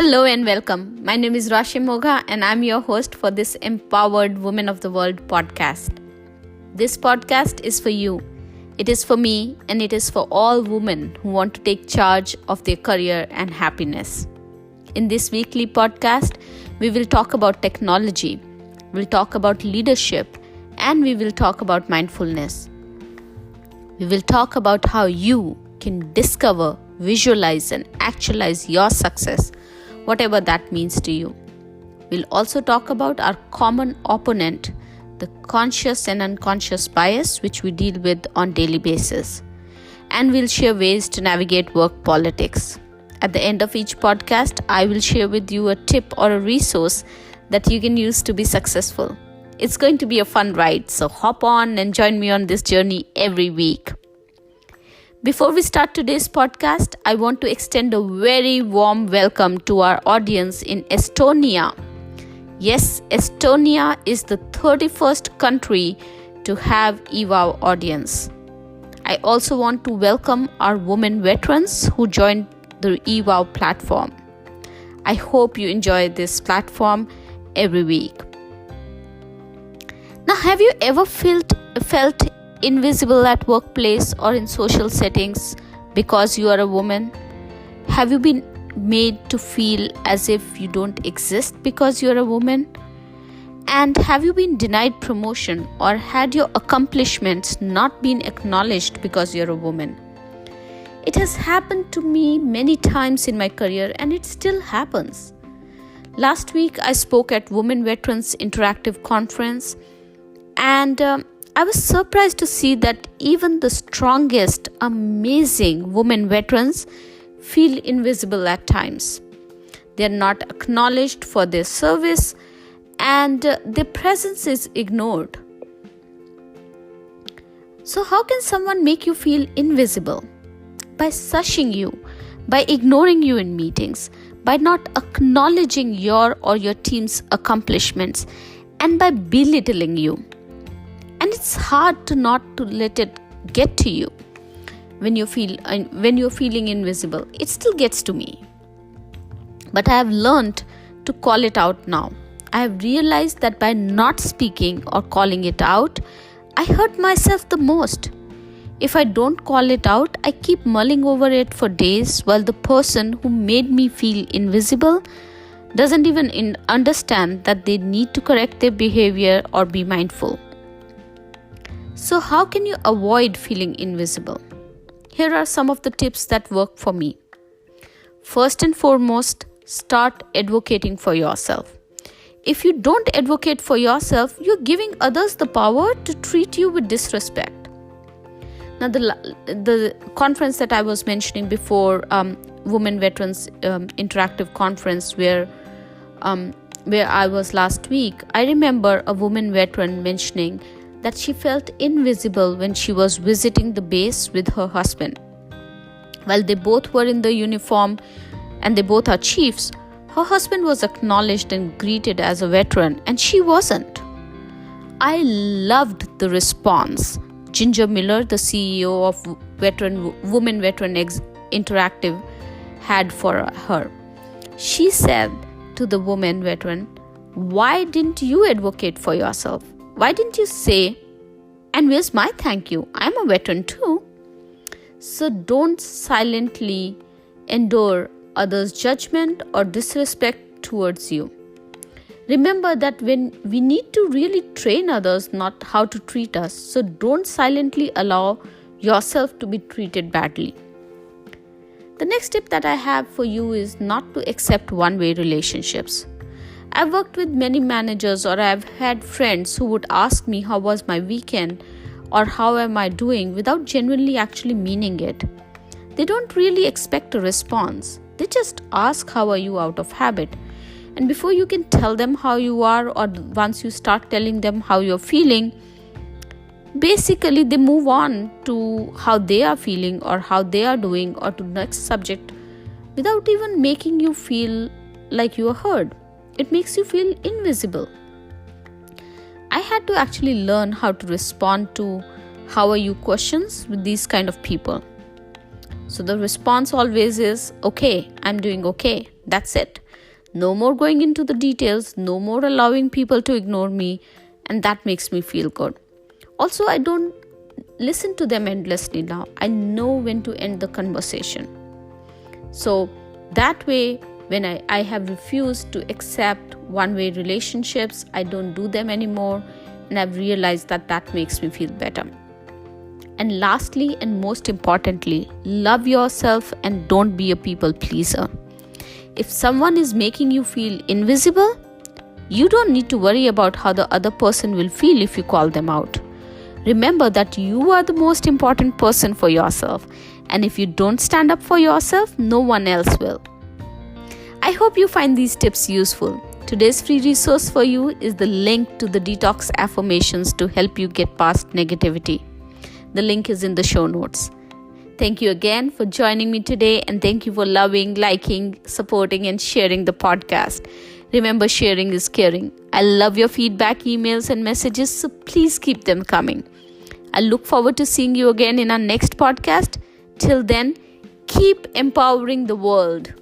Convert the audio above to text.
Hello and welcome. My name is Rashi Mogha and I'm your host for this Empowered Women of the World podcast. This podcast is for you. It is for me and it is for all women who want to take charge of their career and happiness. In this weekly podcast, we will talk about technology, we'll talk about leadership, and we will talk about mindfulness. We will talk about how you can discover, visualize, and actualize your success, whatever that means to you. We'll also talk about our common opponent, the conscious and unconscious bias which we deal with on daily basis. And we'll share ways to navigate work politics. At the end of each podcast, I will share with you a tip or a resource that you can use to be successful. It's going to be a fun ride, so hop on and join me on this journey every week. Before we start today's podcast, I want to extend a very warm welcome to our audience in Estonia. Yes, Estonia is the 31st country to have eWOW audience. I also want to welcome our women veterans who joined the eWOW platform. I hope you enjoy this platform every week. Now, have you ever felt invisible at workplace or in social settings because you are a woman? Have you been made to feel as if you don't exist because you're a woman? And have you been denied promotion or had your accomplishments not been acknowledged because you're a woman? It has happened to me many times in my career and it still happens. Last week I spoke at Women Veterans Interactive Conference and I was surprised to see that even the strongest, amazing women veterans feel invisible at times. They are not acknowledged for their service and their presence is ignored. So how can someone make you feel invisible? By shushing you, by ignoring you in meetings, by not acknowledging your or your team's accomplishments, and by belittling you. And it's hard to not to let it get to you when you're feeling invisible. It still gets to me. But I have learned to call it out now. I have realized that by not speaking or calling it out, I hurt myself the most. If I don't call it out, I keep mulling over it for days while the person who made me feel invisible doesn't even understand that they need to correct their behavior or be mindful. So how can you avoid feeling invisible? Here are some of the tips that work for me. First and foremost, start advocating for yourself. If you don't advocate for yourself, you're giving others the power to treat you with disrespect. Now, the conference that I was mentioning before, Women Veterans Interactive Conference, where I was last week, I remember a woman veteran mentioning that she felt invisible when she was visiting the base with her husband. While they both were in the uniform and they both are chiefs, her husband was acknowledged and greeted as a veteran and she wasn't. I loved the response Ginger Miller, the CEO of Women Veteran Interactive, had for her. She said to the woman veteran, "Why didn't you advocate for yourself? Why didn't you say, and where's my thank you? I'm a veteran too." So don't silently endure others' judgment or disrespect towards you. Remember that when we need to really train others not how to treat us, so don't silently allow yourself to be treated badly. The next tip that I have for you is not to accept one-way relationships. I've worked with many managers or I've had friends who would ask me how was my weekend or how am I doing without genuinely actually meaning it. They don't really expect a response. They just ask how are you out of habit. And before you can tell them how you are or once you start telling them how you're feeling, basically they move on to how they are feeling or how they are doing or to the next subject without even making you feel like you are heard. It makes you feel invisible. I had to actually learn how to respond to how are you questions with these kind of people. So the response always is, okay, I'm doing okay. That's it. No more going into the details, no more allowing people to ignore me, and that makes me feel good. Also, I don't listen to them endlessly now. I know when to end the conversation. So that way, when I have refused to accept one-way relationships, I don't do them anymore, and I've realized that makes me feel better. And lastly and most importantly, love yourself and don't be a people pleaser. If someone is making you feel invisible, you don't need to worry about how the other person will feel if you call them out. Remember that you are the most important person for yourself, and if you don't stand up for yourself, no one else will. I hope you find these tips useful. Today's free resource for you is the link to the detox affirmations to help you get past negativity. The link is in the show notes. Thank you again for joining me today, and thank you for loving, liking, supporting, and sharing the podcast. Remember, sharing is caring. I love your feedback, emails, and messages, so please keep them coming. I look forward to seeing you again in our next podcast. Till then, keep empowering the world.